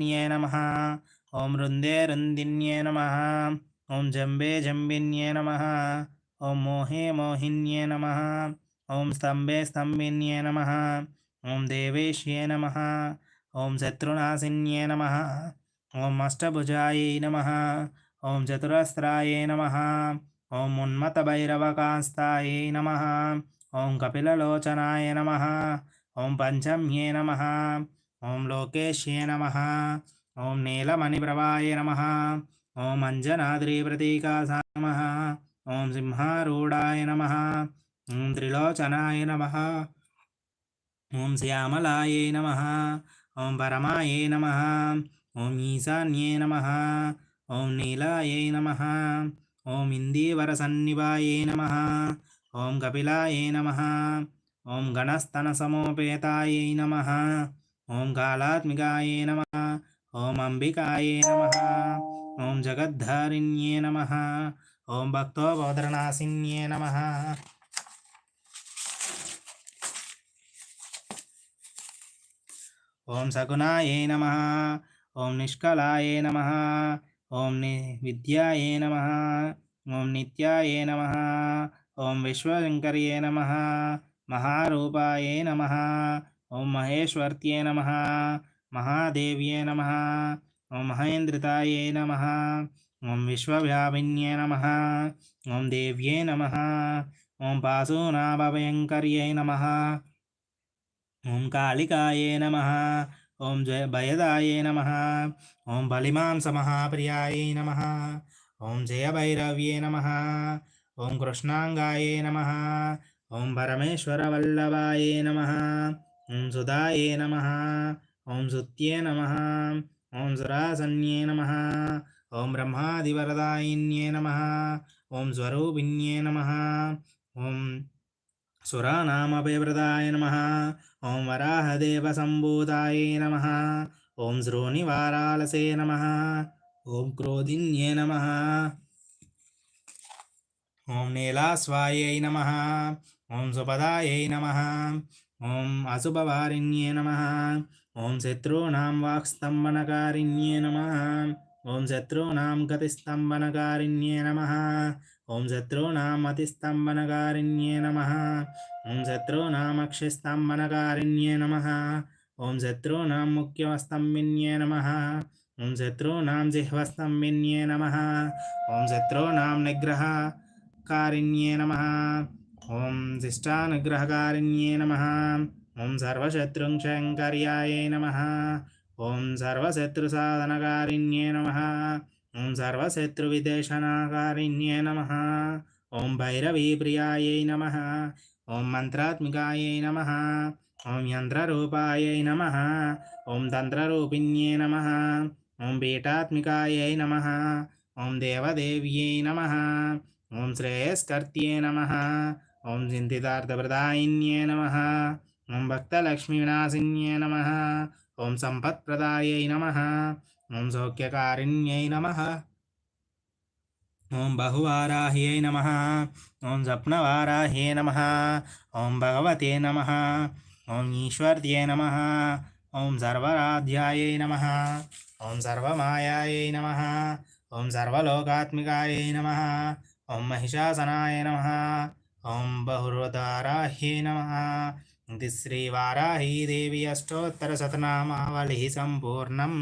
न्ये नमः। ॐ रुन्दे रुन्दिन्ये नमः। ॐ जम्बे जम्बिन्ये नमः। ॐ मोहे मोहिन्ये नमः। ॐ स्तम्भे स्तम्भिन्ये नमः। ॐ देवेश्ये नमः। ॐ शत्रुनाशिन्ये नमः। ॐ अष्टभुजायै नमः। ॐ चतुरस्रायै नमः। ॐ उन्मत्तभैरवकास्तायै नमः। ॐ कपिललोचनाय नमः। ॐ पञ्चम्ये नमः। ॐ लोकेश्ये नमः। ॐ नीलमणिप्रभाय नमः। ॐ अञ्जनाद्रिप्रतीकासाय नमः। ॐ सिंहारूढाय नमः। ॐ त्रिलोचनाय नमः। ॐ श्यामलायै नमः। ॐ परमायै नमः। ॐ ईशान्ये नमः। ॐ नीलायै नमः। ॐ इन्दीवरसन्निभायै नमः। ॐ कपिलायै नमः। ॐ गणस्तनसमोपेतायै नमः। ॐ कालात्मिकायै नमः। ॐ अम्बिकायै नमः। ॐ जगद्धारिण्ये नमः। ॐ भक्तोपद्रनाशिन्ये नमः। ॐ सगुणायै नमः। ॐ निष्कलायै नमः। ॐ विद्यायै नमः। ॐ नित्यायै नमः। ॐ विश्वशङ्कर्ये नमः। महारूपायै नमः। ॐ महेश्वर्त्यै नमः। महादेव्ये नमः। ॐ महेन्द्रितायै नमः। ॐ विश्वव्यापिन्ये नमः। ॐ देव्ये नमः। ॐ पाशुनाभयङ्कर्यै नमः। ॐ कालिकायै नमः। ॐ भयदायै नमः। ॐ बलिमांसमहाप्रियायै नमः। ॐ जयभैरव्ये नमः। ॐ कृष्णाङ्गायै नमः। ॐ परमेश्वरवल्लभायै नमः। ॐ सुधायै नमः। ॐ सुत्ये नमः। ॐ सुरासन्ये नमः। ॐ ब्रह्मादिवरदायिन्ये नमः। ॐ स्वरूपिण्ये नमः। ॐ सुरानामभयप्रदाय नमः। ॐ वराहदेवसम्भूताय नमः। ॐ श्रोणिवारालसे नमः। ॐ क्रोधिन्ये नमः। ॐ नीलास्वायै नमः। ॐ सुपदायै नमः। ॐ अशुभवारिण्ये नमः। ॐ शत्रूणां वाक्स्तम्भनकारिण्ये नमः। ॐ शत्रूणां गतिस्तम्भनकारिण्ये नमः। ॐ शत्रूणाम् अतिस्तम्भनकारिण्ये नमः। ॐ शत्रूणाम् अक्षिस्तम्भनकारिण्ये नमः। ॐ शत्रूणां मुख्यस्तम्भिन्ये नमः। ॐ शत्रूणां जिह्वस्तम्भिन्ये नमः। ॐ शत्रूणां निग्रहकारिण्ये नमः। ॐ शिष्टानुग्रहकारिण्ये नमः। ॐ सर्वशत्रुक्षयङ्कर्याय नमः। ॐ सर्वशत्रुसाधनकारिण्ये नमः। ॐ सर्वशत्रुविदेशनाकारिण्ये नमः। ॐ भैरवीप्रियायै नमः। ॐ मन्त्रात्मिकायै नमः। ॐ यन्त्ररूपायै नमः। ॐ तन्त्ररूपिण्ये नमः। ॐ पीठात्मिकायै नमः। ॐ देवदेव्यै नमः। ॐ श्रेयस्कर्त्ये नमः। ॐ चिन्तितार्थप्रदायिन्ये नमः। ॐ भक्तलक्ष्मीविनाशिन्ये नमः। ॐ सम्पत्प्रदायै नमः। ॐ सौख्यकारिण्यै नमः। ॐ बहुवाराह्यै नमः। ॐ स्वप्नवाराह्यै नमः। ॐ भगवते नमः। ॐ ईश्वर्ये नमः। ॐ सर्वराध्यायै नमः। ॐ सर्वमायायै नमः। ॐ सर्वलोकात्मिकायै नमः। ॐ महिषासनाय नमः। ॐ बहुरुदाराह्यै नमः। इति श्रीवाराही देवी अष्टोत्तरशतनामावलिः सम्पूर्णम्।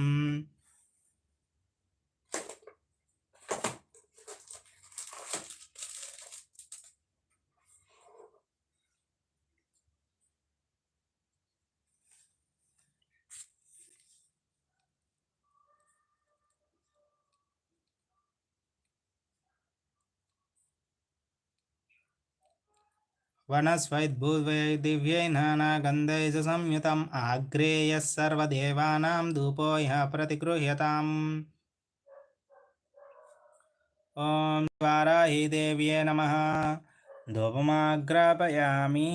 वनस्वैद्भुवैर्दिव्यै नानागन्धैः संयुतम् आग्रेयः सर्वदेवानां धूपो ह्यः प्रतिगृह्यताम्। ॐ वाराही देव्ये नमः। धूपमाग्रापयामि।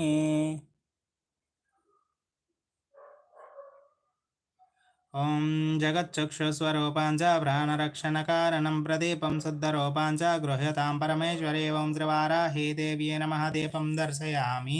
ॐ जगच्चक्षुस्वरूपां च प्राणरक्षणकारणं प्रदीपं शुद्धरूपां च गृह्यतां परमेश्वरे। ॐ श्रीवाराही देव्ये नमः। दीपं दर्शयामि।